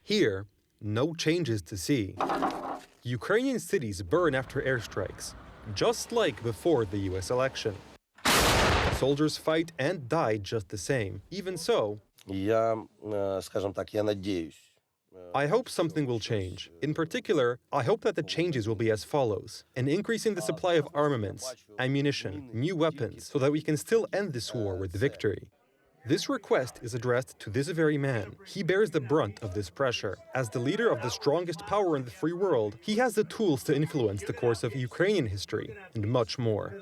Here, no changes to see. Ukrainian cities burn after airstrikes, just like before the US election. Soldiers fight and die just the same. Even so, я надеюсь. I hope something will change. In particular, I hope that the changes will be as follows: an increase in the supply of armaments, ammunition, new weapons, so that we can still end this war with victory. This request is addressed to this very man. He bears the brunt of this pressure. As the leader of the strongest power in the free world, he has the tools to influence the course of Ukrainian history, and much more.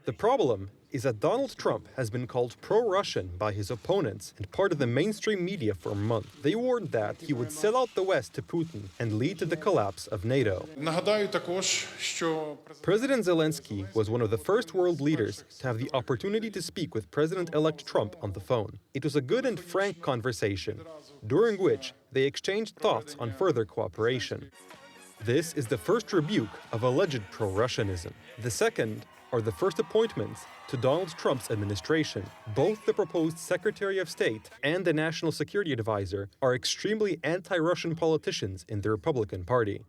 The problem is that Donald Trump has been called pro-Russian by his opponents and part of the mainstream media for months. They warned that he would sell out the West to Putin and lead to the collapse of NATO. President Zelensky was one of the first world leaders to have the opportunity to speak with President-elect Trump on the phone. It was a good and frank conversation, during which they exchanged thoughts on further cooperation. This is the first rebuke of alleged pro-Russianism. The second are the first appointments to Donald Trump's administration. Both the proposed Secretary of State and the National Security Advisor are extremely anti-Russian politicians in the Republican Party.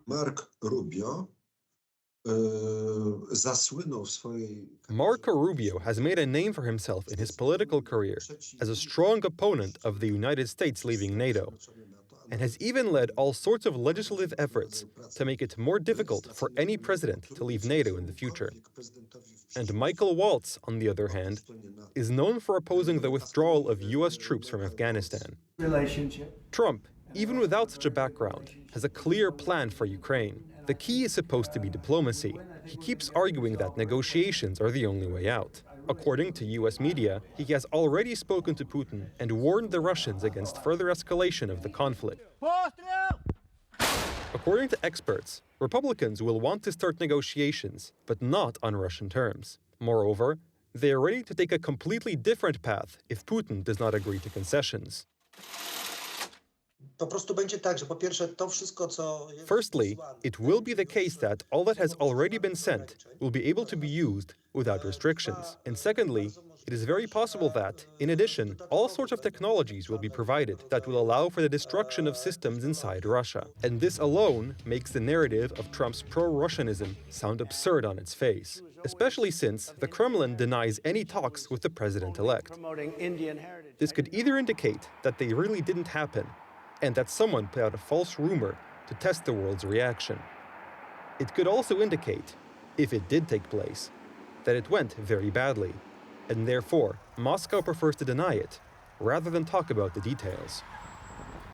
Marco Rubio has made a name for himself in his political career as a strong opponent of the United States leaving NATO, and has even led all sorts of legislative efforts to make it more difficult for any president to leave NATO in the future. And Michael Waltz, on the other hand, is known for opposing the withdrawal of US troops from Afghanistan. Trump, even without such a background, has a clear plan for Ukraine. The key is supposed to be diplomacy. He keeps arguing that negotiations are the only way out. According to US media, he has already spoken to Putin and warned the Russians against further escalation of the conflict. According to experts, Republicans will want to start negotiations, but not on Russian terms. Moreover, they are ready to take a completely different path if Putin does not agree to concessions. Firstly, it will be the case that all that has already been sent will be able to be used without restrictions. And secondly, it is very possible that, in addition, all sorts of technologies will be provided that will allow for the destruction of systems inside Russia. And this alone makes the narrative of Trump's pro-Russianism sound absurd on its face, especially since the Kremlin denies any talks with the president-elect. This could either indicate that they really didn't happen, and that someone put out a false rumor to test the world's reaction. It could also indicate, if it did take place, that it went very badly, and therefore Moscow prefers to deny it rather than talk about the details.